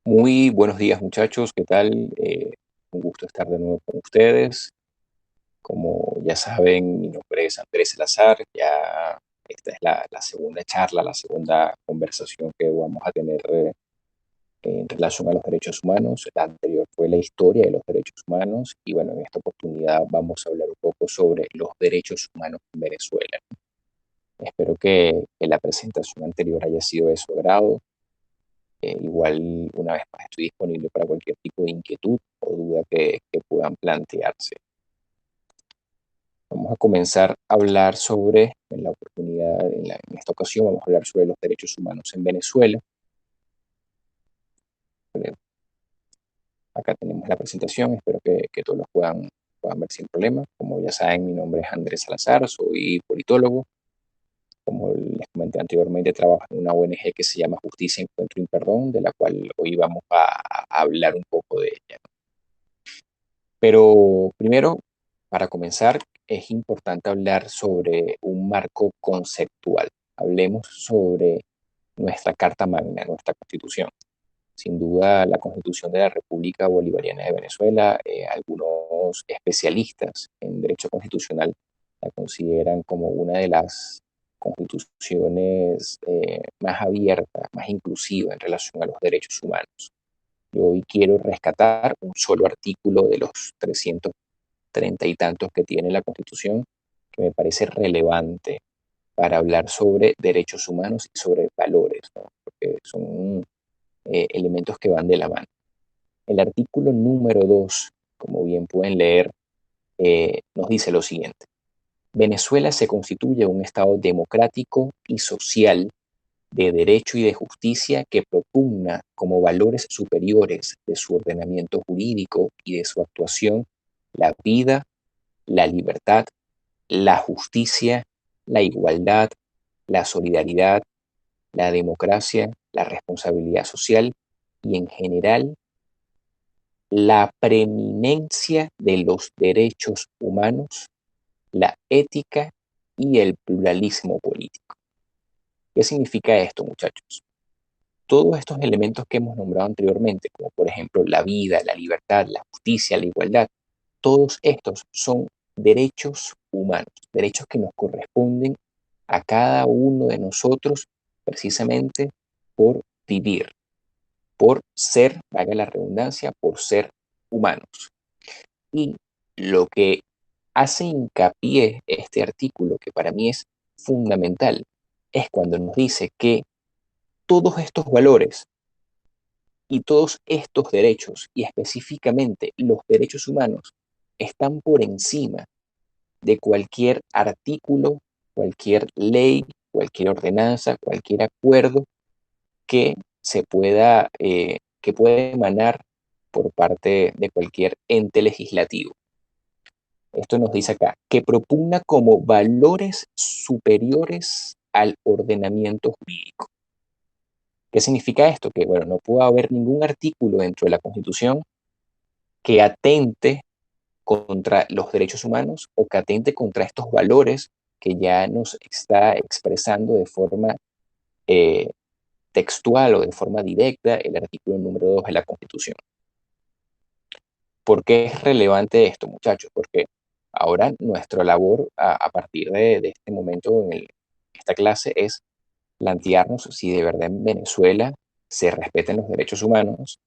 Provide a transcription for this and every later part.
Muy buenos días, muchachos. ¿Qué tal? Un gusto estar de nuevo con ustedes. Como ya saben, mi nombre es Andrés Salazar. Ya esta es la segunda charla, la segunda conversación que vamos a tener en relación a los derechos humanos. La anterior fue la historia de los derechos humanos y bueno, en esta oportunidad vamos a hablar un poco sobre los derechos humanos en Venezuela. Espero que la presentación anterior haya sido de su agrado. Igual, una vez más, estoy disponible para cualquier tipo de inquietud o duda que puedan plantearse. Vamos a comenzar a hablar sobre, en la oportunidad, en esta ocasión, vamos a hablar sobre los derechos humanos en Venezuela. Eh, Acá tenemos la presentación, espero que todos los puedan ver sin problema. Como ya saben, mi nombre es Andrés Salazar, soy politólogo. Como les comenté anteriormente, trabajo en una ONG que se llama Justicia, Encuentro y Perdón, de la cual hoy vamos a hablar un poco de ella. Pero primero, para comenzar, es importante hablar sobre un marco conceptual. Hablemos sobre nuestra Carta Magna, nuestra Constitución. Sin duda, la Constitución de la República Bolivariana de Venezuela, algunos especialistas en derecho constitucional la consideran como una de las constituciones más abiertas, más inclusivas en relación a los derechos humanos. Yo hoy quiero rescatar un solo artículo de los 330 y tantos que tiene la Constitución que me parece relevante para hablar sobre derechos humanos y sobre valores, ¿no? Porque son elementos que van de la mano. El artículo número 2, como bien pueden leer, nos dice lo siguiente. Venezuela se constituye un Estado democrático y social de derecho y de justicia que propugna como valores superiores de su ordenamiento jurídico y de su actuación la vida, la libertad, la justicia, la igualdad, la solidaridad, la democracia, la responsabilidad social y en general la preeminencia de los derechos humanos, la ética y el pluralismo político. ¿Qué significa esto, muchachos? Todos estos elementos que hemos nombrado anteriormente, como por ejemplo la vida, la libertad, la justicia, la igualdad, todos estos son derechos humanos, derechos que nos corresponden a cada uno de nosotros precisamente por vivir, por ser, valga la redundancia, por ser humanos. Y lo que hace hincapié este artículo, que para mí es fundamental, es cuando nos dice que todos estos valores y todos estos derechos, y específicamente los derechos humanos, están por encima de cualquier artículo, cualquier ley, cualquier ordenanza, cualquier acuerdo que que pueda emanar por parte de cualquier ente legislativo. Esto nos dice acá, que propugna como valores superiores al ordenamiento jurídico. ¿Qué significa esto? Que, bueno, no puede haber ningún artículo dentro de la Constitución que atente contra los derechos humanos o que atente contra estos valores que ya nos está expresando de forma eh, textual o de forma directa el artículo número 2 de la Constitución. ¿Por qué es relevante esto, muchachos? Porque ahora nuestra labor a partir de este momento esta clase es plantearnos si de verdad en Venezuela se respeten los derechos humanos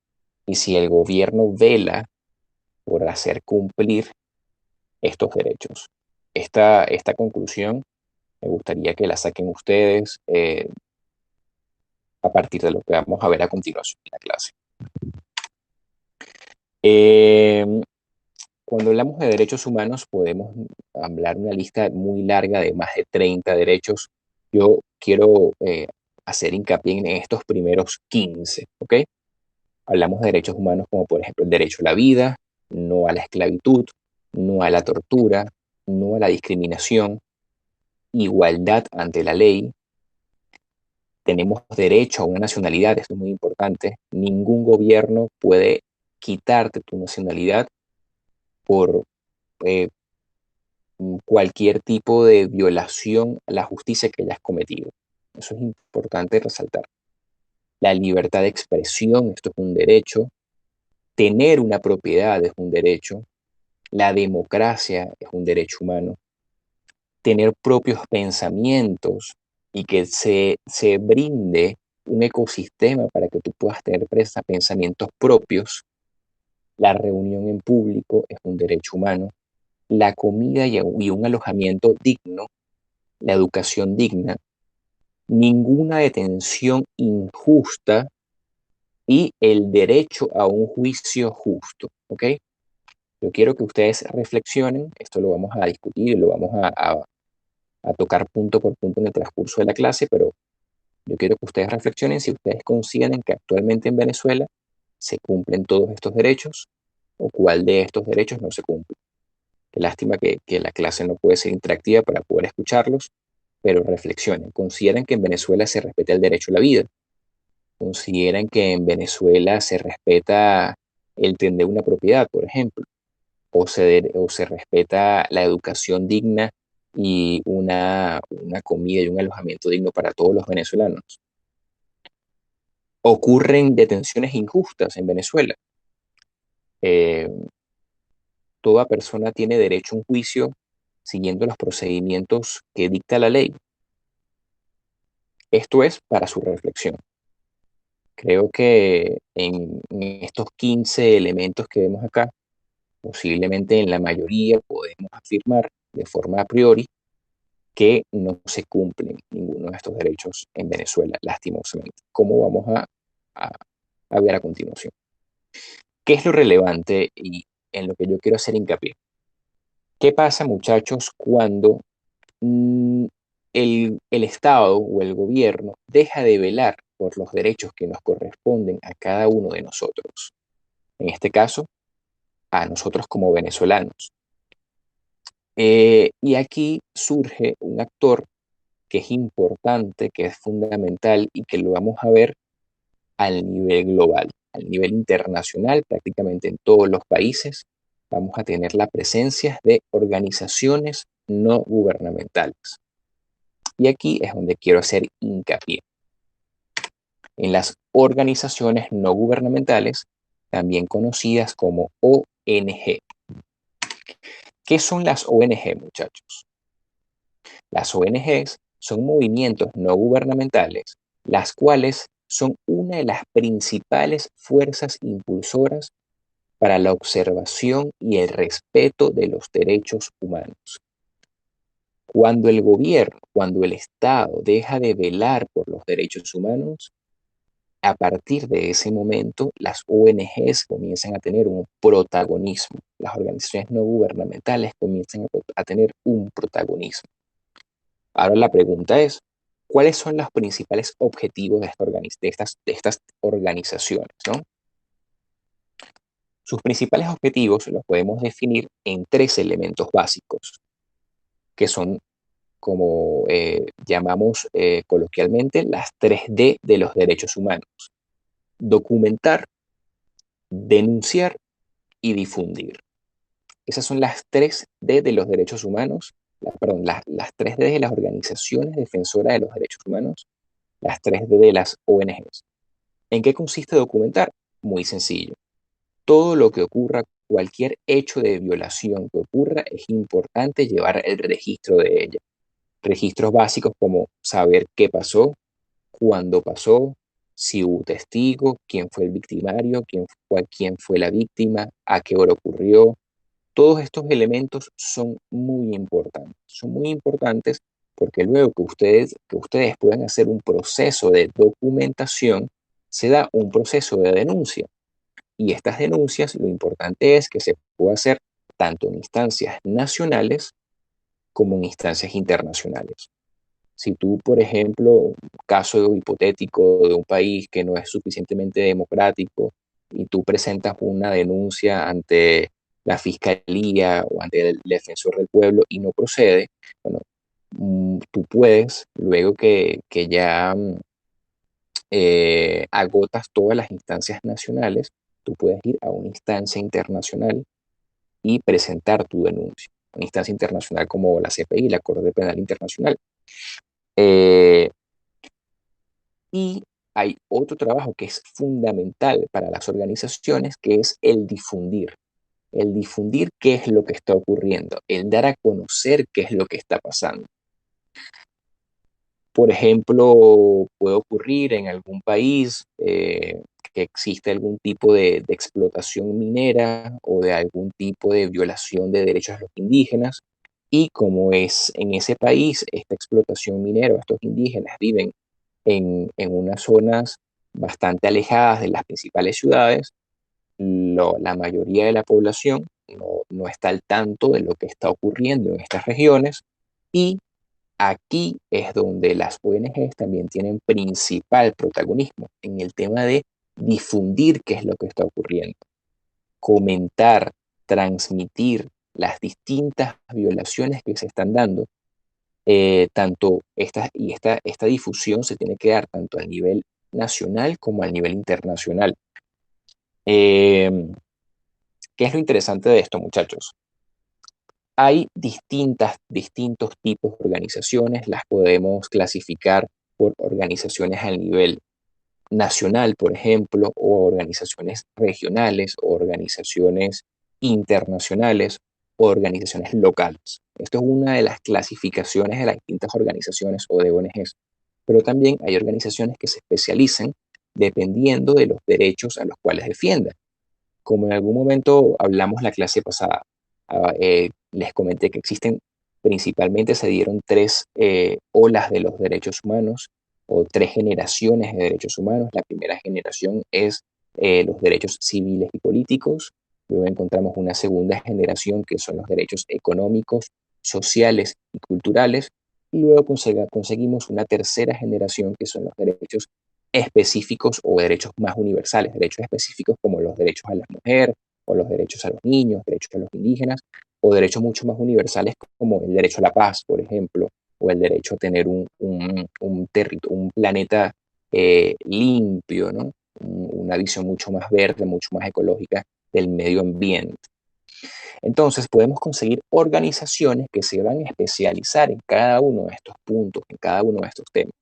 y si el gobierno vela por hacer cumplir estos derechos. Esta conclusión me gustaría que la saquen ustedes a partir de lo que vamos a ver a continuación en la clase. Eh, Cuando hablamos de derechos humanos podemos hablar una lista muy larga de más de 30 derechos. Yo quiero hacer hincapié en estos primeros 15, ¿ok? Hablamos de derechos humanos como por ejemplo el derecho a la vida, no a la esclavitud, no a la tortura, no a la discriminación, igualdad ante la ley. Tenemos derecho a una nacionalidad, esto es muy importante. Ningún gobierno puede quitarte tu nacionalidad por eh, cualquier tipo de violación a la justicia que hayas cometido. Eso es importante resaltar. La libertad de expresión, esto es un derecho. Tener una propiedad es un derecho. La democracia es un derecho humano. Tener propios pensamientos y que se brinde un ecosistema para que tú puedas tener pensamientos propios. La reunión en público es un derecho humano. La comida y un alojamiento digno, la educación digna, ninguna detención injusta y el derecho a un juicio justo, ¿ok? Yo quiero que ustedes reflexionen, esto lo vamos a discutir y lo vamos a tocar punto por punto en el transcurso de la clase, pero yo quiero que ustedes reflexionen si ustedes consideran que actualmente en Venezuela se cumplen todos estos derechos o cuál de estos derechos no se cumple. Qué lástima que la clase no puede ser interactiva para poder escucharlos, pero reflexionen. ¿Consideran que en Venezuela se respeta el derecho a la vida? ¿Consideran que en Venezuela se respeta el tener una propiedad, por ejemplo? O se respeta la educación digna y una comida y un alojamiento digno para todos los venezolanos? ¿Ocurren detenciones injustas en Venezuela? Eh, Toda persona tiene derecho a un juicio siguiendo los procedimientos que dicta la ley. Esto es para su reflexión. Creo que en estos 15 elementos que vemos acá, posiblemente en la mayoría podemos afirmar de forma a priori que no se cumplen ninguno de estos derechos en Venezuela, lastimosamente. ¿Cómo vamos a, a ver a continuación? ¿Qué es lo relevante y en lo que yo quiero hacer hincapié? ¿Qué pasa, muchachos, cuando mm, el Estado o el gobierno deja de velar por los derechos que nos corresponden a cada uno de nosotros? En este caso, a nosotros como venezolanos. Y aquí surge un actor que es importante, que es fundamental y que lo vamos a ver al nivel global, al nivel internacional, prácticamente en todos los países. Vamos a tener la presencia de organizaciones no gubernamentales. Y aquí es donde quiero hacer hincapié. En las organizaciones no gubernamentales, también conocidas como ONG. ¿Qué son las ONG, muchachos? Las ONGs son movimientos no gubernamentales, las cuales son una de las principales fuerzas impulsoras para la observación y el respeto de los derechos humanos. Cuando el gobierno, cuando el Estado deja de velar por los derechos humanos, a partir de ese momento las ONGs comienzan a tener un protagonismo. Las organizaciones no gubernamentales comienzan a tener un protagonismo. Ahora la pregunta es, ¿cuáles son los principales objetivos de estas organizaciones, ¿no? Sus principales objetivos los podemos definir en tres elementos básicos, que son, como llamamos coloquialmente, las 3D de los derechos humanos: documentar, denunciar y difundir. Esas son las 3D de los derechos humanos, perdón, las 3D de las organizaciones defensoras de los derechos humanos, las 3D de las ONGs. ¿En qué consiste documentar? Muy sencillo. Todo lo que ocurra, cualquier hecho de violación que ocurra, es importante llevar el registro de ella. Registros básicos como saber qué pasó, cuándo pasó, si hubo testigo, quién fue el victimario, quién fue la víctima, a qué hora ocurrió. Todos estos elementos son muy importantes. Son muy importantes porque luego que ustedes puedan hacer un proceso de documentación, se da un proceso de denuncia. Y estas denuncias, lo importante es que se pueda hacer tanto en instancias nacionales como en instancias internacionales. Si tú, por ejemplo, un caso hipotético de un país que no es suficientemente democrático y tú presentas una denuncia ante la fiscalía o ante el defensor del pueblo y no procede, bueno, tú puedes, luego que ya agotas todas las instancias nacionales, tú puedes ir a una instancia internacional y presentar tu denuncia. Una instancia internacional como la CPI, la Corte Penal Internacional. Eh, y hay otro trabajo que es fundamental para las organizaciones, que es el difundir. El difundir qué es lo que está ocurriendo, el dar a conocer qué es lo que está pasando. Por ejemplo, puede ocurrir en algún país que existe algún tipo de explotación minera o de algún tipo de violación de derechos de los indígenas. Y como es en ese país, esta explotación minera, estos indígenas viven en unas zonas bastante alejadas de las principales ciudades, la mayoría de la población no está al tanto de lo que está ocurriendo en estas regiones, y aquí es donde las ONGs también tienen principal protagonismo en el tema de difundir qué es lo que está ocurriendo, comentar, transmitir las distintas violaciones que se están dando. Tanto esta difusión se tiene que dar tanto a nivel nacional como a nivel internacional. Em, ¿Qué es lo interesante de esto, muchachos? Hay distintos tipos de organizaciones, las podemos clasificar por organizaciones a nivel nacional, por ejemplo, o organizaciones regionales, o organizaciones internacionales, o organizaciones locales. Esto es una de las clasificaciones de las distintas organizaciones o de ONGs. Pero también hay organizaciones que se especializan dependiendo de los derechos a los cuales defiendan. Como en algún momento hablamos la clase pasada, les comenté que existen, principalmente se dieron tres olas de los derechos humanos o tres generaciones de derechos humanos. La primera generación es los derechos civiles y políticos. Luego encontramos una segunda generación que son los derechos económicos, sociales y culturales. Y luego conseguimos una tercera generación que son los derechos específicos o derechos más universales, derechos específicos como los derechos a la mujer o los derechos a los niños, derechos a los indígenas, o derechos mucho más universales como el derecho a la paz, por ejemplo, o el derecho a tener un planeta limpio, ¿no? Una visión mucho más verde, mucho más ecológica del medio ambiente. Entonces podemos conseguir organizaciones que se van a especializar en cada uno de estos puntos, en cada uno de estos temas.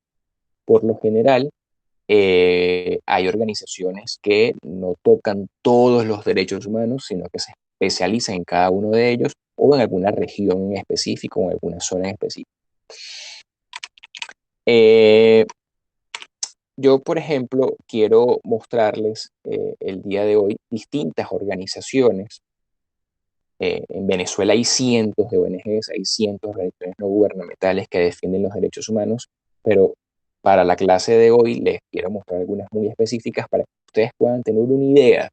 Por lo general, hay organizaciones que no tocan todos los derechos humanos, sino que se especializan en cada uno de ellos o en alguna región en específico o en alguna zona en específico. Eh, yo, por ejemplo, quiero mostrarles el día de hoy distintas organizaciones. En Venezuela hay cientos de ONGs, hay cientos de organizaciones no gubernamentales que defienden los derechos humanos, pero para la clase de hoy les quiero mostrar algunas muy específicas para que ustedes puedan tener una idea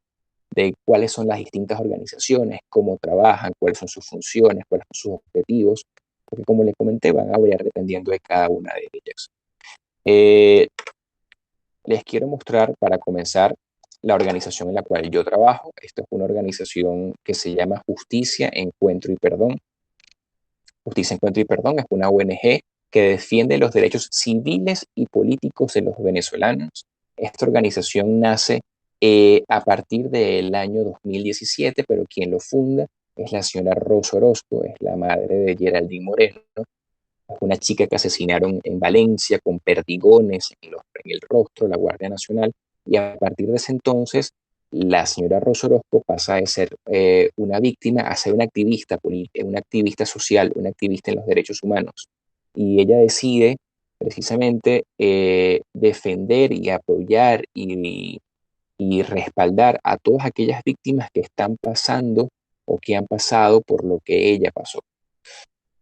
de cuáles son las distintas organizaciones, cómo trabajan, cuáles son sus funciones, cuáles son sus objetivos, porque como les comenté, van a variar dependiendo de cada una de ellas. Eh, Les quiero mostrar, para comenzar, la organización en la cual yo trabajo. Esta es una organización que se llama Justicia, Encuentro y Perdón. Justicia, Encuentro y Perdón es una ONG que defiende los derechos civiles y políticos de los venezolanos. Esta organización nace a partir del año 2017, pero quien lo funda es la señora Rosa Orozco, es la madre de Geraldine Moreno, una chica que asesinaron en Valencia con perdigones en el rostro, la Guardia Nacional, y a partir de ese entonces la señora Rosa Orozco pasa de ser una víctima a ser una activista social, una activista en los derechos humanos. Y ella decide precisamente defender y apoyar y respaldar a todas aquellas víctimas que están pasando o que han pasado por lo que ella pasó.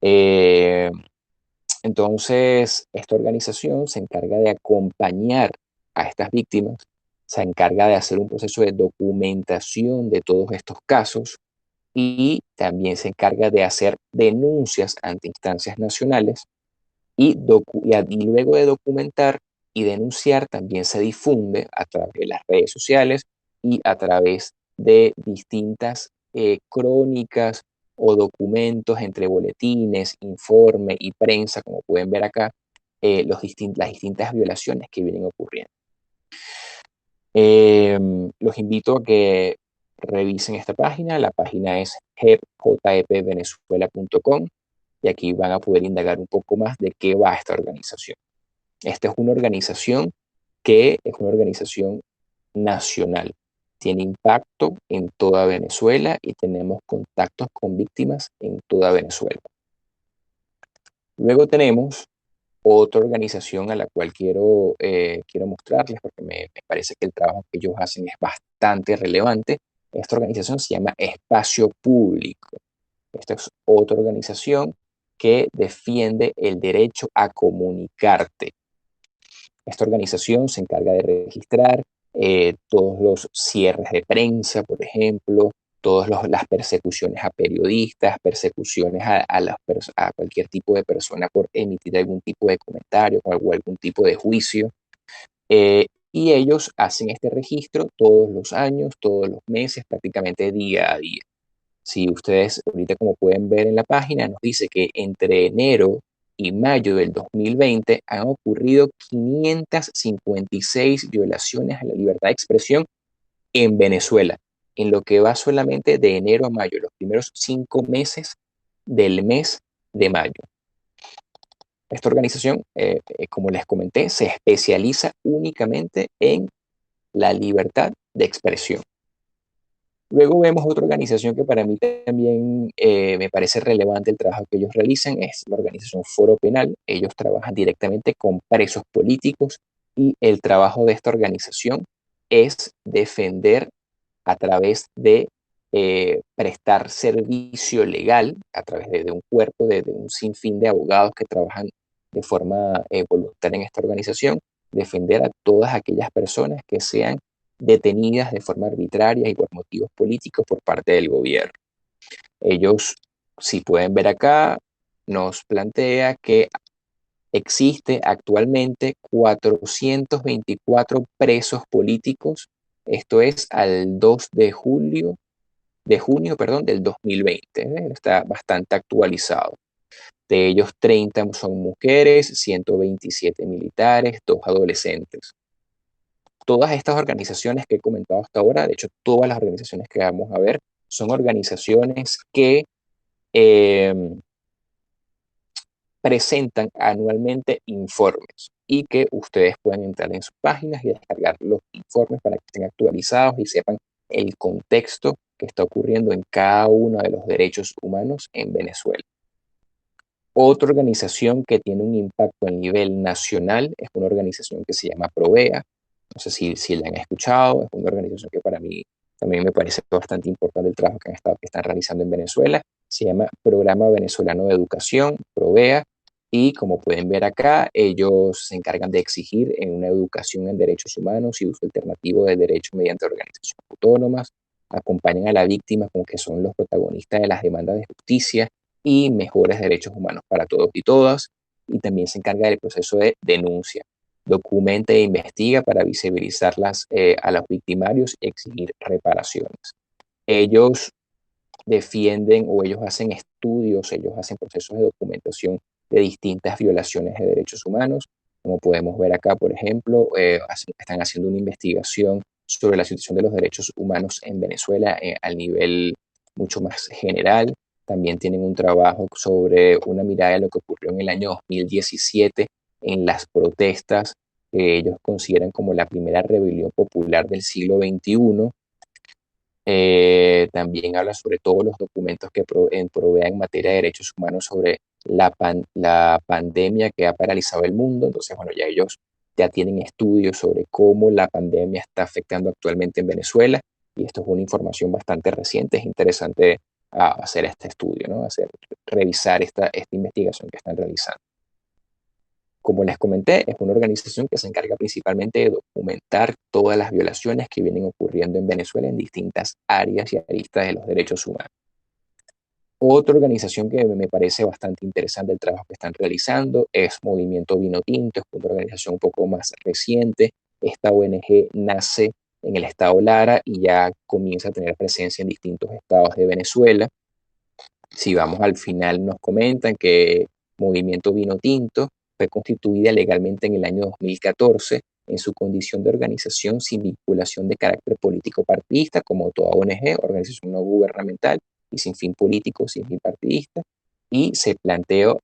Eh, entonces, esta organización se encarga de acompañar a estas víctimas, se encarga de hacer un proceso de documentación de todos estos casos y también se encarga de hacer denuncias ante instancias nacionales y luego de documentar y denunciar también se difunde a través de las redes sociales y a través de distintas crónicas o documentos entre boletines, informe y prensa, como pueden ver acá, las distintas violaciones que vienen ocurriendo. Los invito a que revisen esta página. La página es jepvenezuela.com y aquí van a poder indagar un poco más de qué va esta organización. Esta es una organización que es una organización nacional. Tiene impacto en toda Venezuela y tenemos contactos con víctimas en toda Venezuela. Luego tenemos otra organización a la cual quiero mostrarles porque me parece que el trabajo que ellos hacen es bastante relevante. Esta organización se llama Espacio Público. Esta es otra organización que defiende el derecho a comunicarte. Esta organización se encarga de registrar todos los cierres de prensa, por ejemplo, todas las persecuciones a periodistas, persecuciones a cualquier tipo de persona por emitir algún tipo de comentario o algún tipo de juicio. Y ellos hacen este registro todos los años, todos los meses, prácticamente día a día. Si ustedes ahorita, como pueden ver en la página, nos dice que entre enero y mayo del 2020 han ocurrido 556 violaciones a la libertad de expresión en Venezuela, en lo que va solamente de enero a mayo, los primeros 5 meses del mes de mayo. Esta organización, como les comenté, se especializa únicamente en la libertad de expresión. Luego vemos otra organización que para mí también me parece relevante el trabajo que ellos realizan, es la organización Foro Penal. Ellos trabajan directamente con presos políticos y el trabajo de esta organización es defender a través de prestar servicio legal, a través de un cuerpo, de un sinfín de abogados que trabajan de forma voluntaria en esta organización, defender a todas aquellas personas que sean detenidas de forma arbitraria y por motivos políticos por parte del gobierno. Ellos, si pueden ver acá, nos plantea que existe actualmente 424 presos políticos, esto es al 2 de junio, del 2020, está bastante actualizado. De ellos, 30 son mujeres, 127 militares, 2 adolescentes. Todas estas organizaciones que he comentado hasta ahora, de hecho, todas las organizaciones que vamos a ver, son organizaciones que presentan anualmente informes y que ustedes pueden entrar en sus páginas y descargar los informes para que estén actualizados y sepan el contexto que está ocurriendo en cada uno de los derechos humanos en Venezuela. Otra organización que tiene un impacto a nivel nacional es una organización que se llama Provea. No sé si la han escuchado, es una organización que para mí también me parece bastante importante el trabajo que están realizando en Venezuela. Se llama Programa Venezolano de Educación, Provea, y como pueden ver acá, ellos se encargan de exigir en una educación en derechos humanos y uso alternativo de derechos mediante organizaciones autónomas, acompañan a la víctima como que son los protagonistas de las demandas de justicia y mejores derechos humanos para todos y todas, y también se encarga del proceso de denuncia. Documenta e investiga para visibilizar a los victimarios y exigir reparaciones. Ellos defienden o ellos hacen estudios, ellos hacen procesos de documentación de distintas violaciones de derechos humanos. Como podemos ver acá, por ejemplo, están haciendo una investigación sobre la situación de los derechos humanos en Venezuela al nivel mucho más general. También tienen un trabajo sobre una mirada de lo que ocurrió en el año 2017 en las protestas que ellos consideran como la primera rebelión popular del siglo XXI. También habla sobre todos los documentos que provea en materia de derechos humanos sobre la pandemia que ha paralizado el mundo. Entonces, bueno, ya ellos ya tienen estudios sobre cómo la pandemia está afectando actualmente en Venezuela, y esto es una información bastante reciente. Es interesante hacer este estudio, ¿no? Revisar esta investigación que están realizando. Como les comenté, es una organización que se encarga principalmente de documentar todas las violaciones que vienen ocurriendo en Venezuela en distintas áreas y aristas de los derechos humanos. Otra organización que me parece bastante interesante el trabajo que están realizando es Movimiento Vino Tinto, es una organización un poco más reciente. Esta ONG nace en el estado Lara y ya comienza a tener presencia en distintos estados de Venezuela. Si vamos al final, nos comentan que Movimiento Vino Tinto fue constituida legalmente en el año 2014 en su condición de organización sin vinculación de carácter político partidista, como toda ONG, organización no gubernamental y sin fin político, sin fin partidista, y se planteó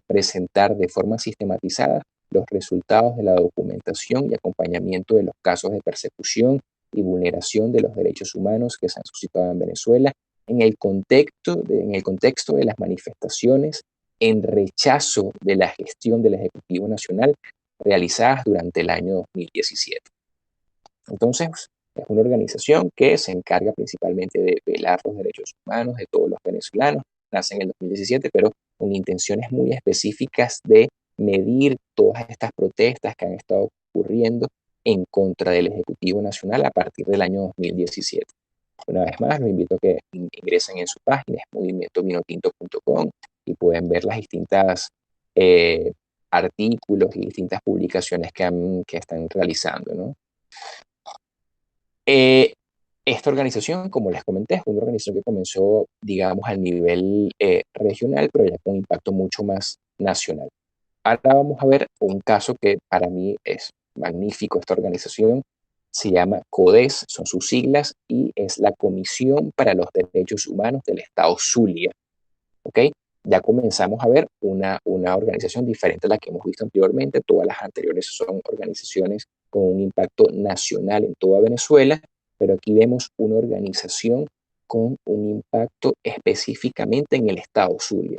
presentar de forma sistematizada los resultados de la documentación y acompañamiento de los casos de persecución y vulneración de los derechos humanos que se han suscitado en Venezuela en el contexto de las manifestaciones en rechazo de la gestión del Ejecutivo Nacional realizadas durante el año 2017. Entonces, es una organización que se encarga principalmente de velar los derechos humanos de todos los venezolanos. Nace en el 2017, pero con intenciones muy específicas de medir todas estas protestas que han estado ocurriendo en contra del Ejecutivo Nacional a partir del año 2017. Una vez más, los invito a que ingresen en su página, es movimientovinotinto.com, y pueden ver las distintas eh, artículos y distintas publicaciones que están realizando, ¿no? Eh, Esta organización, como les comenté, es una organización que comenzó, digamos, al nivel regional, pero ya con un impacto mucho más nacional. Ahora vamos a ver un caso que para mí es magnífico. Esta organización se llama CODES, son sus siglas, y es la Comisión para los Derechos Humanos del Estado Zulia. ¿Ok? Ya comenzamos a ver una organización diferente a la que hemos visto anteriormente. Todas las anteriores son organizaciones con un impacto nacional en toda Venezuela, pero aquí vemos una organización con un impacto específicamente en el estado Zulia.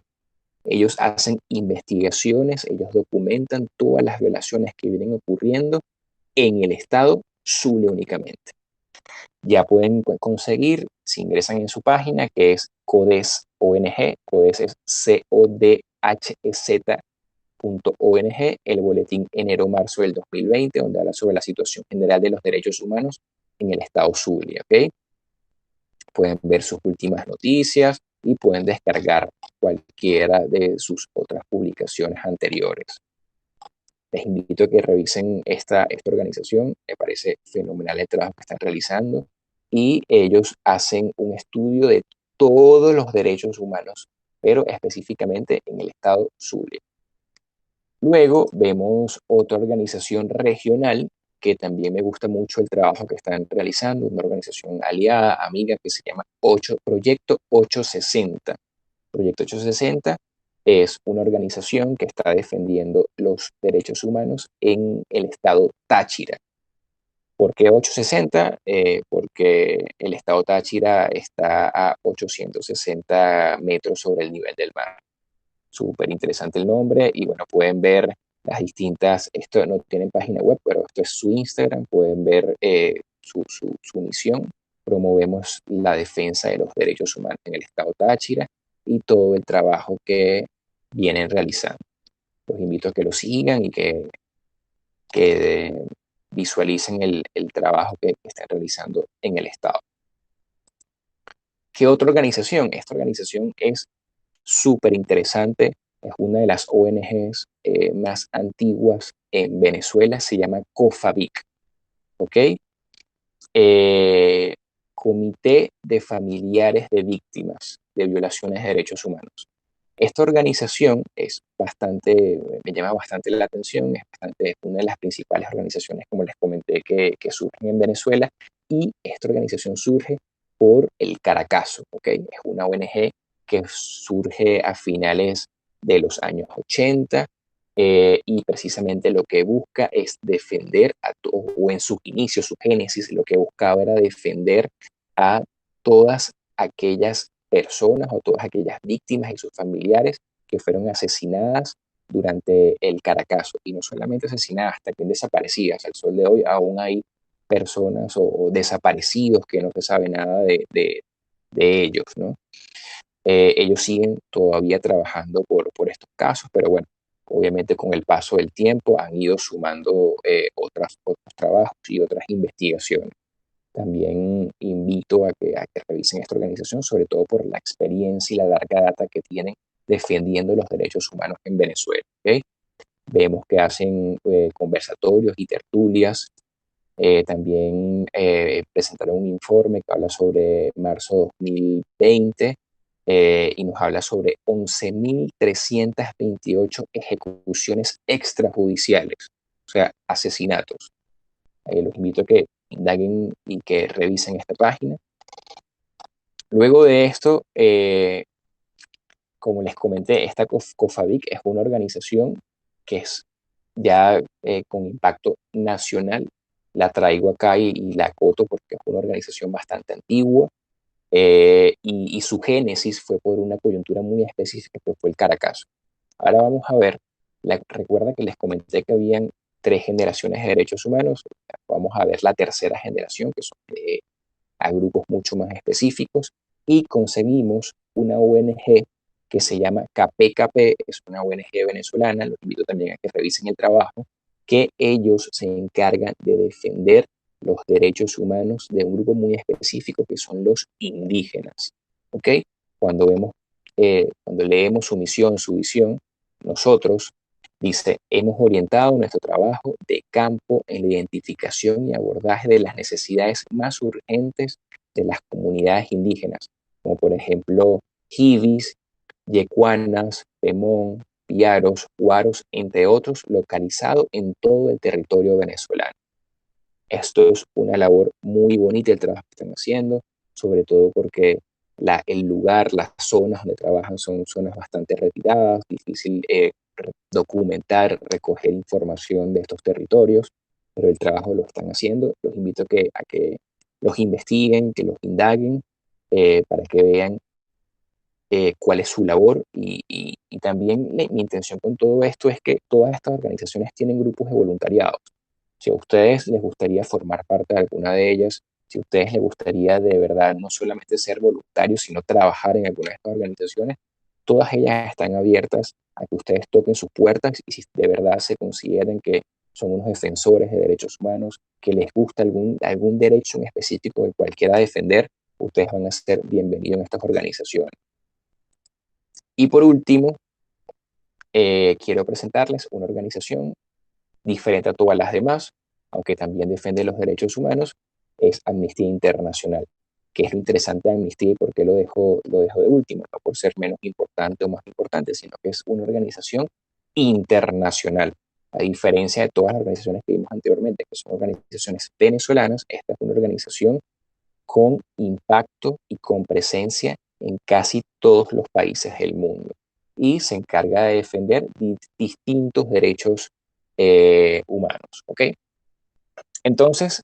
Ellos hacen investigaciones, ellos documentan todas las violaciones que vienen ocurriendo en el estado Zulia únicamente. Ya pueden conseguir, si ingresan en su página, que es CODES ONG, CODES es CODHZ.ONG, el boletín enero-marzo del 2020, donde habla sobre la situación general de los derechos humanos en el estado Zulia, ¿ok? Pueden ver sus últimas noticias y pueden descargar cualquiera de sus otras publicaciones anteriores. Les invito a que revisen esta organización. Me parece fenomenal el trabajo que están realizando, y ellos hacen un estudio de todos los derechos humanos, pero específicamente en el estado Zulia. Luego vemos otra organización regional que también me gusta mucho el trabajo que están realizando, una organización aliada, amiga, que se llama Proyecto 860. Proyecto 860 es una organización que está defendiendo los derechos humanos en el estado Táchira. ¿Por qué 860? Porque el estado Táchira está a 860 metros sobre el nivel del mar. Súper interesante el nombre, y bueno, pueden ver las distintas, esto no tienen página web, pero esto es su Instagram, pueden ver su misión. Promovemos la defensa de los derechos humanos en el estado Táchira y todo el trabajo que vienen realizando. Los invito a que lo sigan y que visualicen el trabajo que están realizando en el estado. ¿Qué otra organización? Esta organización es súper interesante, es una de las ONGs más antiguas en Venezuela, se llama COFAVIC, ¿ok? Eh, Comité de Familiares de Víctimas de Violaciones de Derechos Humanos. Esta organización es bastante, me llama bastante la atención, es una de las principales organizaciones, como les comenté, que surgen en Venezuela, y esta organización surge por el Caracazo, ¿ok? Es una ONG que surge a finales de los años 80, y precisamente lo que busca es defender o en sus inicios, su génesis, lo que buscaba era defender a todas aquellas personas o todas aquellas víctimas y sus familiares que fueron asesinadas durante el Caracazo, y no solamente asesinadas, también desaparecidas. Al sol de hoy aún hay personas o desaparecidos que no se sabe nada de ellos, ¿no? Ellos siguen todavía trabajando por estos casos, pero bueno, obviamente con el paso del tiempo han ido sumando otros trabajos y otras investigaciones. También invito a que revisen esta organización, sobre todo por la experiencia y la larga data que tienen defendiendo los derechos humanos en Venezuela, ¿okay? Vemos que hacen conversatorios y tertulias. También presentaron un informe que habla sobre marzo 2020, y nos habla sobre 11.328 ejecuciones extrajudiciales, o sea, asesinatos. Los invito a que indaguen y que revisen esta página. Luego de esto, como les comenté, esta COFAVIC es una organización que es ya con impacto nacional, la traigo acá y la acoto porque es una organización bastante antigua y su génesis fue por una coyuntura muy específica que fue el Caracazo. Ahora vamos a ver, recuerda que les comenté que habían tres generaciones de derechos humanos, vamos a ver la tercera generación, que son a grupos mucho más específicos, y conseguimos una ONG que se llama KPKP, es una ONG venezolana, los invito también a que revisen el trabajo, que ellos se encargan de defender los derechos humanos de un grupo muy específico que son los indígenas. ¿Ok? Cuando vemos, cuando leemos su misión, su visión, nosotros, dice, hemos orientado nuestro trabajo de campo en la identificación y abordaje de las necesidades más urgentes de las comunidades indígenas, como por ejemplo Jibis, Yecuanas, Pemón, Piaros, Huaros, entre otros, localizado en todo el territorio venezolano. Esto es una labor muy bonita el trabajo que están haciendo, sobre todo porque el lugar, las zonas donde trabajan son zonas bastante retiradas, difícil documentar, recoger información de estos territorios, pero el trabajo lo están haciendo. Los invito a que los investiguen, que los indaguen, para que vean cuál es su labor y también mi intención con todo esto es que todas estas organizaciones tienen grupos de voluntariado. Si a ustedes les gustaría formar parte de alguna de ellas, si a ustedes les gustaría de verdad no solamente ser voluntarios, sino trabajar en alguna de estas organizaciones, todas ellas están abiertas a que ustedes toquen sus puertas y si de verdad se consideran que son unos defensores de derechos humanos, que les gusta algún derecho en específico que cualquiera defender, ustedes van a ser bienvenidos en estas organizaciones. Y por último, quiero presentarles una organización diferente a todas las demás, aunque también defiende los derechos humanos, es Amnistía Internacional. ¿Qué es lo interesante de Amnistía y por qué lo dejo de último? No por ser menos importante o más importante, sino que es una organización internacional. A diferencia de todas las organizaciones que vimos anteriormente, que son organizaciones venezolanas, esta es una organización con impacto y con presencia en casi todos los países del mundo y se encarga de defender distintos derechos humanos. ¿Ok? Entonces,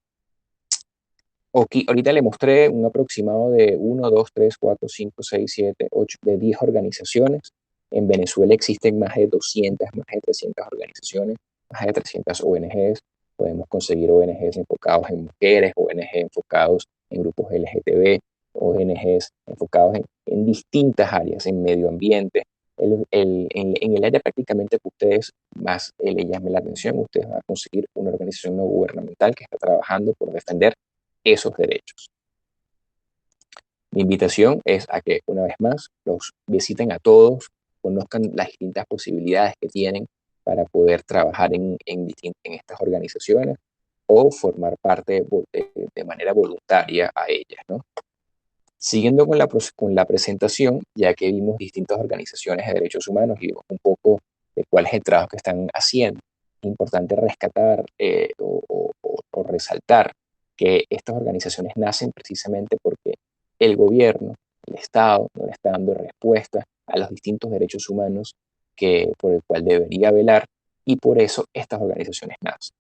ahorita le mostré un aproximado de 1, 2, 3, 4, 5, 6, 7, 8, de 10 organizaciones. En Venezuela existen más de 200, más de 300 organizaciones, más de 300 ONGs. Podemos conseguir ONGs enfocados en mujeres, ONGs enfocados en grupos LGTB, ONGs enfocados en distintas áreas, en medio ambiente. En el área prácticamente que ustedes más le llamen la atención, ustedes van a conseguir una organización no gubernamental que está trabajando por defender esos derechos. Mi invitación es a que una vez más los visiten a todos, conozcan las distintas posibilidades que tienen para poder trabajar en estas organizaciones o formar parte de manera voluntaria a ellas, ¿no? Siguiendo con la presentación, ya que vimos distintas organizaciones de derechos humanos y vimos un poco de cuál es el trabajo que están haciendo, es importante rescatar o resaltar que estas organizaciones nacen precisamente porque el gobierno, el Estado, no le está dando respuesta a los distintos derechos humanos por el cual debería velar y por eso estas organizaciones nacen.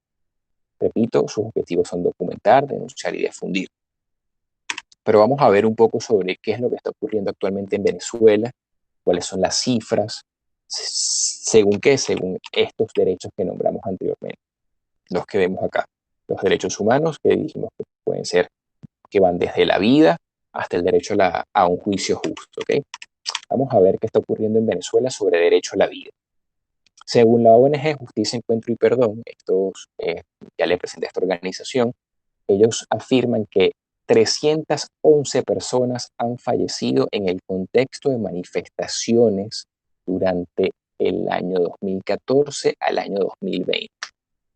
Repito, sus objetivos son documentar, denunciar y difundir. Pero vamos a ver un poco sobre qué es lo que está ocurriendo actualmente en Venezuela, cuáles son las cifras, según qué, según estos derechos que nombramos anteriormente, los que vemos acá. Los derechos humanos, que dijimos que pueden ser, que van desde la vida hasta el derecho a un juicio justo. ¿Okay? Vamos a ver qué está ocurriendo en Venezuela sobre derecho a la vida. Según la ONG Justicia, Encuentro y Perdón, ya le presenté a esta organización, ellos afirman que 311 personas han fallecido en el contexto de manifestaciones durante el año 2014 al año 2020.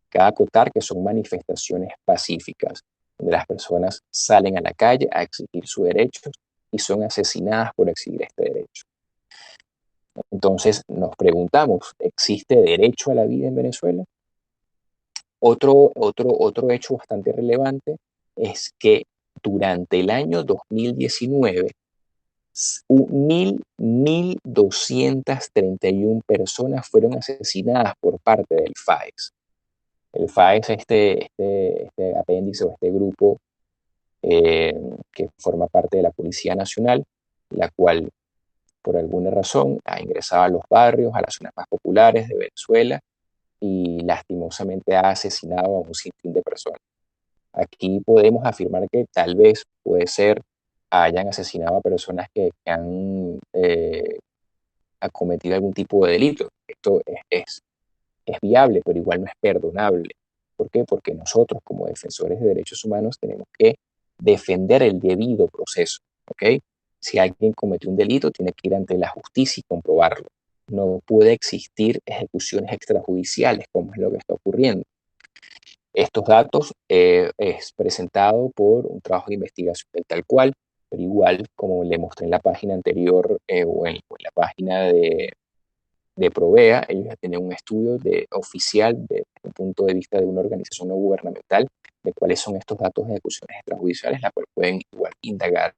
Cabe acotar que son manifestaciones pacíficas, donde las personas salen a la calle a exigir sus derechos y son asesinadas por exigir este derecho. Entonces nos preguntamos, ¿existe derecho a la vida en Venezuela? Otro hecho bastante relevante es que durante el año 2019 1.231 personas fueron asesinadas por parte del FAES. El FAES es este apéndice o este grupo que forma parte de la Policía Nacional, la cual por alguna razón ha ingresado a los barrios, a las zonas más populares de Venezuela y lastimosamente ha asesinado a un sinfín de personas. Aquí podemos afirmar que tal vez puede ser hayan asesinado a personas que han cometido algún tipo de delito. Esto es viable, pero igual no es perdonable. ¿Por qué? Porque nosotros como defensores de derechos humanos tenemos que defender el debido proceso, ¿ok? Si alguien cometió un delito, tiene que ir ante la justicia y comprobarlo. No puede existir ejecuciones extrajudiciales, como es lo que está ocurriendo. Estos datos es presentado por un trabajo de investigación del tal cual, pero igual, como le mostré en la página anterior o en la página de Provea, ellos ya tienen un estudio oficial desde un punto de vista de una organización no gubernamental de cuáles son estos datos de ejecuciones extrajudiciales, la cual pueden igual indagar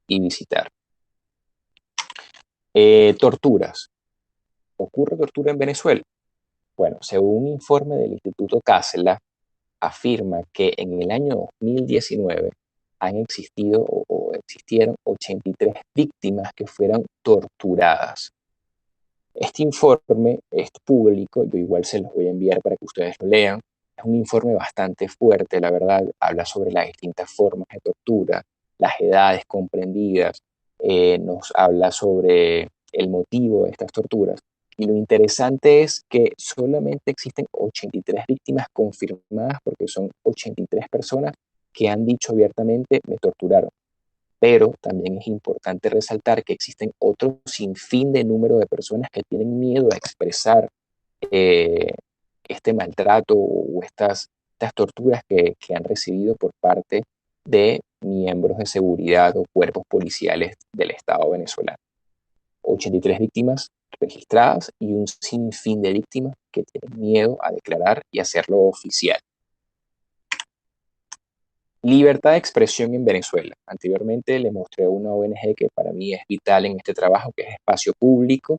y visitar. Torturas. ¿Ocurre tortura en Venezuela? Bueno, según un informe del Instituto Casela, afirma que en el año 2019 han existido o existieron 83 víctimas que fueron torturadas. Este informe es público, yo igual se los voy a enviar para que ustedes lo lean. Es un informe bastante fuerte, la verdad. Habla sobre las distintas formas de tortura, las edades comprendidas, nos habla sobre el motivo de estas torturas. Y lo interesante es que solamente existen 83 víctimas confirmadas porque son 83 personas que han dicho abiertamente me torturaron. Pero también es importante resaltar que existen otro sinfín de número de personas que tienen miedo a expresar este maltrato o estas torturas que han recibido por parte de miembros de seguridad o cuerpos policiales del Estado venezolano. 83 víctimas registradas y un sinfín de víctimas que tienen miedo a declarar y hacerlo oficial. Libertad de expresión en Venezuela. Anteriormente les mostré una ONG que para mí es vital en este trabajo, que es Espacio Público.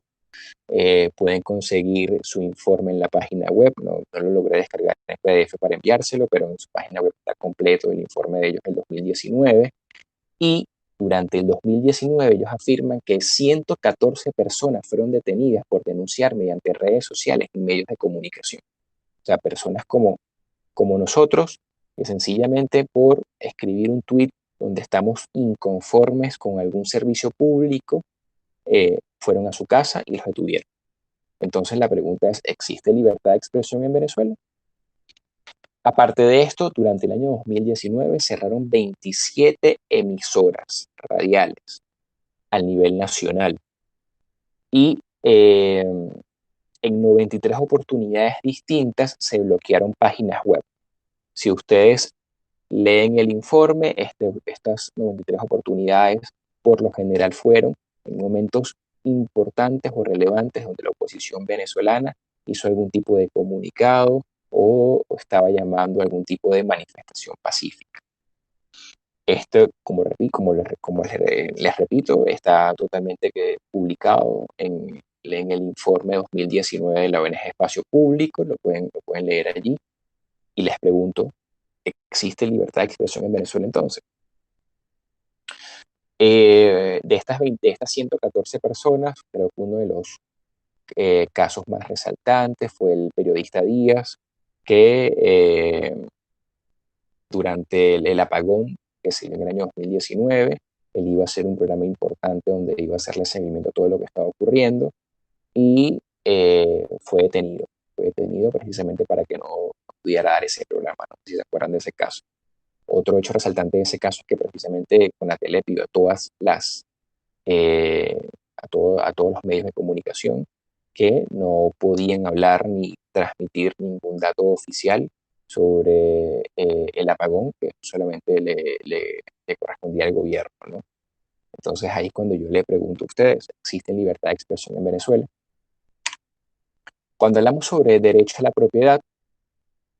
Pueden conseguir su informe en la página web. No lo logré descargar en PDF para enviárselo, pero en su página web está completo el informe de ellos del 2019. Y durante el 2019 ellos afirman que 114 personas fueron detenidas por denunciar mediante redes sociales y medios de comunicación. O sea, personas como nosotros, que sencillamente por escribir un tweet donde estamos inconformes con algún servicio público, fueron a su casa y los detuvieron. Entonces la pregunta es, ¿existe libertad de expresión en Venezuela? Aparte de esto, durante el año 2019 cerraron 27 emisoras radiales a nivel nacional y en 93 oportunidades distintas se bloquearon páginas web. Si ustedes leen el informe, estas 93 oportunidades por lo general fueron en momentos importantes o relevantes donde la oposición venezolana hizo algún tipo de comunicado o estaba llamando a algún tipo de manifestación pacífica. Esto, les repito, está totalmente publicado en el informe 2019 de la ONG Espacio Público, lo pueden leer allí. Y les pregunto, ¿existe libertad de expresión en Venezuela entonces? De estas 114 personas, creo que uno de los casos más resaltantes fue el periodista Díaz, que durante el apagón que se dio en el año 2019, él iba a hacer un programa importante donde iba a hacerle seguimiento a todo lo que estaba ocurriendo y fue detenido. Fue detenido precisamente para que no pudiera dar ese programa, no sé si se acuerdan de ese caso. Otro hecho resaltante de ese caso es que precisamente Conatel pidió a a todos los medios de comunicación que no podían hablar ni transmitir ningún dato oficial sobre el apagón, que solamente le correspondía al gobierno, ¿no? Entonces ahí es cuando yo le pregunto a ustedes, ¿existe libertad de expresión en Venezuela? Cuando hablamos sobre derecho a la propiedad,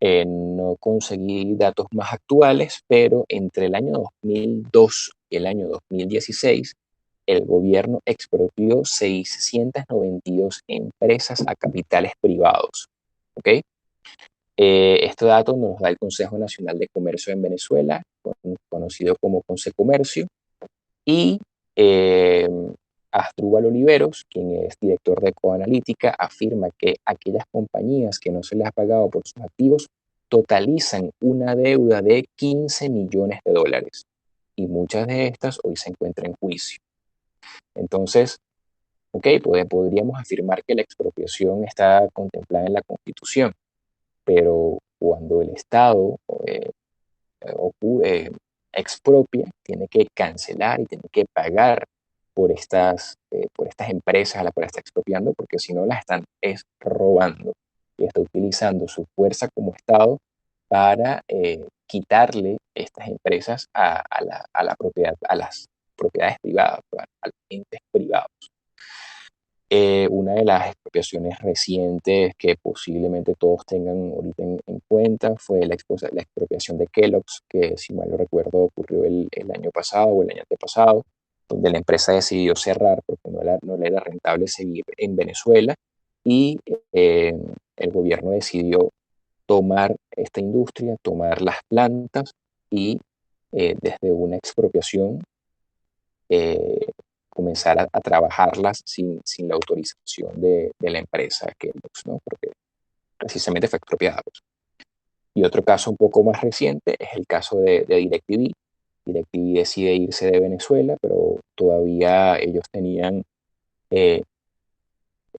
no conseguí datos más actuales, pero entre el año 2002 y el año 2016 el gobierno expropió 692 empresas a capitales privados. ¿Ok? Este dato nos da el Consejo Nacional de Comercio en Venezuela, conocido como Consecomercio, y eh, Asdrúbal Oliveros, quien es director de Coanalítica, afirma que aquellas compañías que no se les ha pagado por sus activos totalizan una deuda de 15 millones de dólares y muchas de estas hoy se encuentran en juicio. Entonces, ok, podríamos afirmar que la expropiación está contemplada en la Constitución, pero cuando el Estado expropia, tiene que cancelar y tiene que pagar por estas empresas a las cuales está expropiando, porque si no las están robando y está utilizando su fuerza como Estado para quitarle estas empresas a la propiedad, a las propiedades privadas, a los entes privados. Una de las expropiaciones recientes que posiblemente todos tengan ahorita en cuenta fue la expropiación de Kellogg's, que si mal no recuerdo ocurrió el año pasado o el año antepasado, donde la empresa decidió cerrar porque no le era rentable seguir en Venezuela y el gobierno decidió tomar esta industria, tomar las plantas y desde una expropiación eh, comenzar a trabajarlas sin la autorización de la empresa Kellogg's, ¿no? Porque precisamente fue expropiada, pues. Y otro caso un poco más reciente es el caso de DirecTV. DirecTV decide irse de Venezuela, pero todavía ellos tenían eh,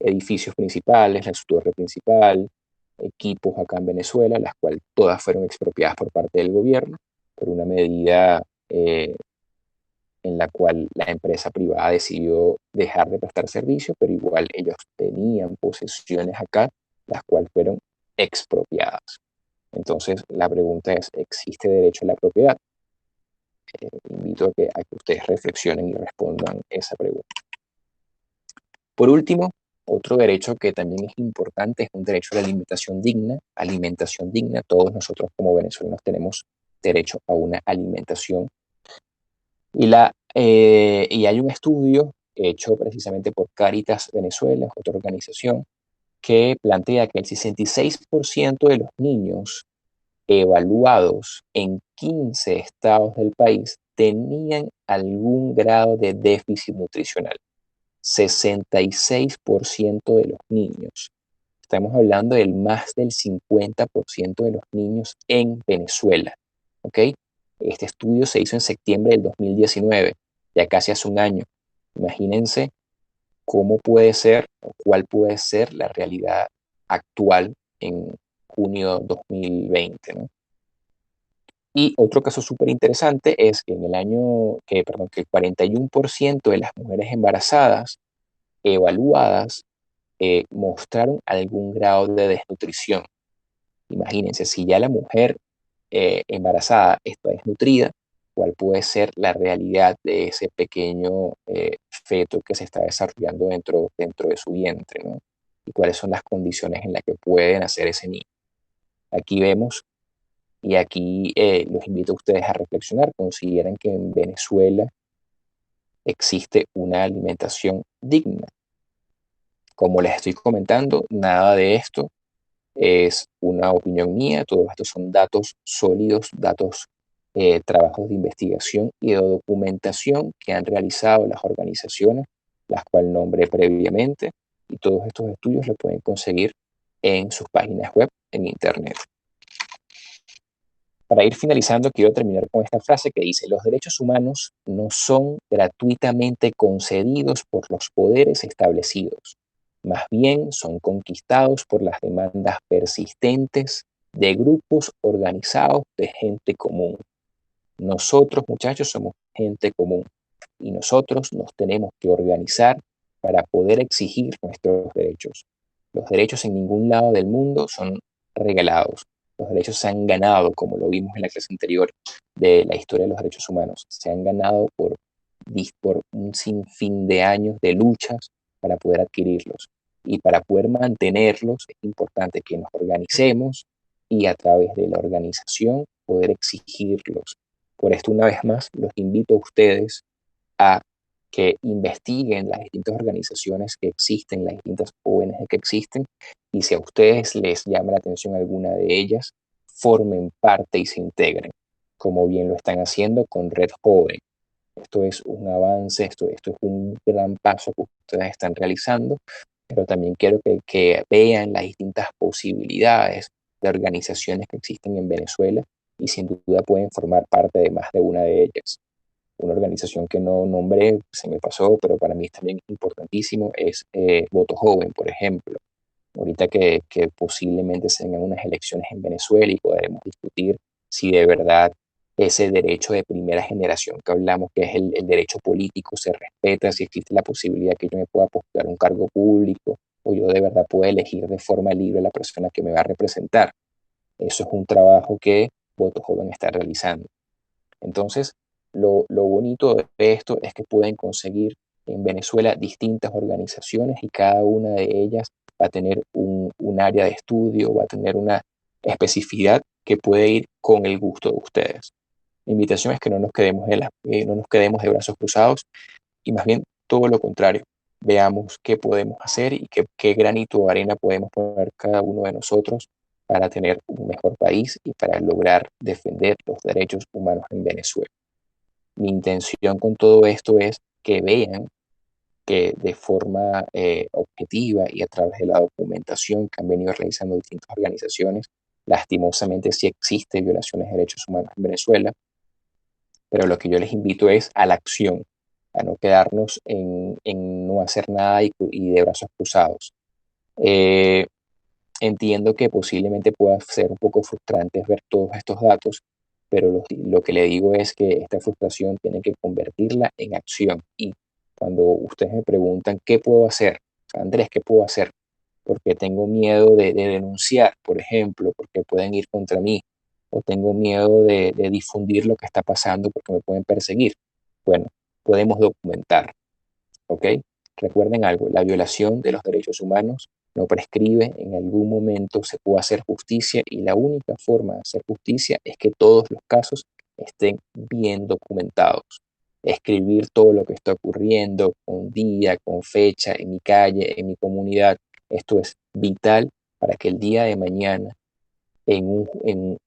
edificios principales, su torre principal, equipos acá en Venezuela, las cuales todas fueron expropiadas por parte del gobierno por una medida en la cual la empresa privada decidió dejar de prestar servicio, pero igual ellos tenían posesiones acá, las cuales fueron expropiadas. Entonces, la pregunta es, ¿existe derecho a la propiedad? Invito a que ustedes reflexionen y respondan esa pregunta. Por último, otro derecho que también es importante es un derecho a la alimentación digna. Alimentación digna, todos nosotros como venezolanos tenemos derecho a una alimentación. Y hay un estudio hecho precisamente por Cáritas Venezuela, otra organización, que plantea que el 66% de los niños evaluados en 15 estados del país tenían algún grado de déficit nutricional. 66% de los niños. Estamos hablando del más del 50% de los niños en Venezuela. ¿Ok? Este estudio se hizo en septiembre del 2019, ya casi hace un año. Imagínense cómo puede ser o cuál puede ser la realidad actual en junio 2020, ¿no? Y otro caso súper interesante es que que el 41% de las mujeres embarazadas evaluadas mostraron algún grado de desnutrición. Imagínense, si ya la mujer embarazada está desnutrida, ¿cuál puede ser la realidad de ese pequeño feto que se está desarrollando dentro de su vientre, ¿no? Y cuáles son las condiciones en las que puede nacer ese niño? Aquí vemos, y aquí los invito a ustedes a reflexionar, consideran que en Venezuela existe una alimentación digna. Como les estoy comentando, nada de esto es una opinión mía, todos estos son datos sólidos, trabajos de investigación y de documentación que han realizado las organizaciones, las cuales nombré previamente, y todos estos estudios los pueden conseguir en sus páginas web en Internet. Para ir finalizando, quiero terminar con esta frase que dice: los derechos humanos no son gratuitamente concedidos por los poderes establecidos, más bien son conquistados por las demandas persistentes de grupos organizados de gente común. Nosotros, muchachos, somos gente común y nosotros nos tenemos que organizar para poder exigir nuestros derechos. Los derechos en ningún lado del mundo son regalados. Los derechos se han ganado, como lo vimos en la clase anterior de la historia de los derechos humanos. Se han ganado por un sinfín de años de luchas para poder adquirirlos. Y para poder mantenerlos es importante que nos organicemos y a través de la organización poder exigirlos. Por esto, una vez más, los invito a ustedes a que investiguen las distintas organizaciones que existen, las distintas ONG que existen, y si a ustedes les llama la atención alguna de ellas, formen parte y se integren, como bien lo están haciendo con Red Joven. Esto es un avance, esto es un gran paso que ustedes están realizando, pero también quiero que vean las distintas posibilidades de organizaciones que existen en Venezuela y sin duda pueden formar parte de más de una de ellas. Una organización que no nombré, se me pasó, pero para mí también es importantísimo, es Voto Joven, por ejemplo. Ahorita que posiblemente se vengan unas elecciones en Venezuela y podremos discutir si de verdad ese derecho de primera generación que hablamos, que es el derecho político, se respeta, si existe la posibilidad que yo me pueda postular un cargo público o yo de verdad pueda elegir de forma libre la persona que me va a representar. Eso es un trabajo que Voto Joven está realizando. Entonces, lo bonito de esto es que pueden conseguir en Venezuela distintas organizaciones y cada una de ellas va a tener un área de estudio, va a tener una especificidad que puede ir con el gusto de ustedes. La invitación es que no nos quedemos no nos quedemos de brazos cruzados y más bien todo lo contrario. Veamos qué podemos hacer y qué granito de arena podemos poner cada uno de nosotros para tener un mejor país y para lograr defender los derechos humanos en Venezuela. Mi intención con todo esto es que vean que de forma objetiva y a través de la documentación que han venido realizando distintas organizaciones, lastimosamente sí existe violaciones de derechos humanos en Venezuela, pero lo que yo les invito es a la acción, a no quedarnos en no hacer nada y de brazos cruzados. Eh, Entiendo que posiblemente pueda ser un poco frustrante ver todos estos datos, pero lo que le digo es que esta frustración tiene que convertirla en acción. Y cuando ustedes me preguntan qué puedo hacer, Andrés, ¿qué puedo hacer? Porque tengo miedo de denunciar, por ejemplo, porque pueden ir contra mí, o tengo miedo de difundir lo que está pasando porque me pueden perseguir. Bueno, podemos documentar, ¿ok? Recuerden algo, la violación de los derechos humanos no prescribe, en algún momento se puede hacer justicia y la única forma de hacer justicia es que todos los casos estén bien documentados. Escribir todo lo que está ocurriendo con día, con fecha, en mi calle, en mi comunidad, esto es vital para que el día de mañana, en un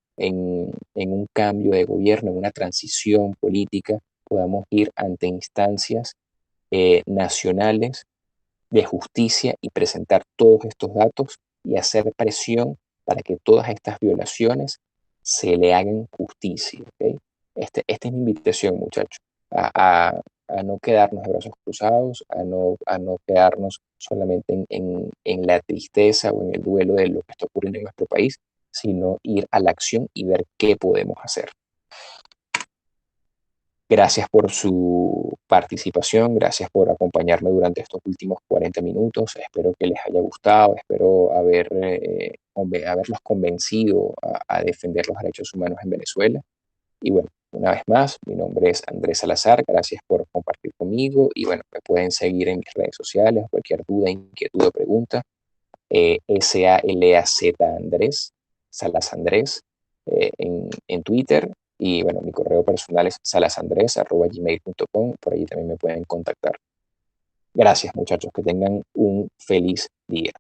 cambio de gobierno, en una transición política, podamos ir ante instancias nacionales de justicia y presentar todos estos datos y hacer presión para que todas estas violaciones se le hagan justicia. ¿Okay? Esta es mi invitación, muchachos, a no quedarnos de brazos cruzados, a no quedarnos solamente en la tristeza o en el duelo de lo que está ocurriendo en nuestro país, sino ir a la acción y ver qué podemos hacer. Gracias por su participación, gracias por acompañarme durante estos últimos 40 minutos. Espero que les haya gustado, espero haberlos convencido a defender los derechos humanos en Venezuela. Y bueno, una vez más, mi nombre es Andrés Salazar, gracias por compartir conmigo y bueno, me pueden seguir en mis redes sociales, cualquier duda, inquietud o pregunta, SALAZ Andrés, Salas Andrés, en Twitter. Y bueno, mi correo personal es salasandres@gmail.com. Por allí también me pueden contactar. Gracias, muchachos. Que tengan un feliz día.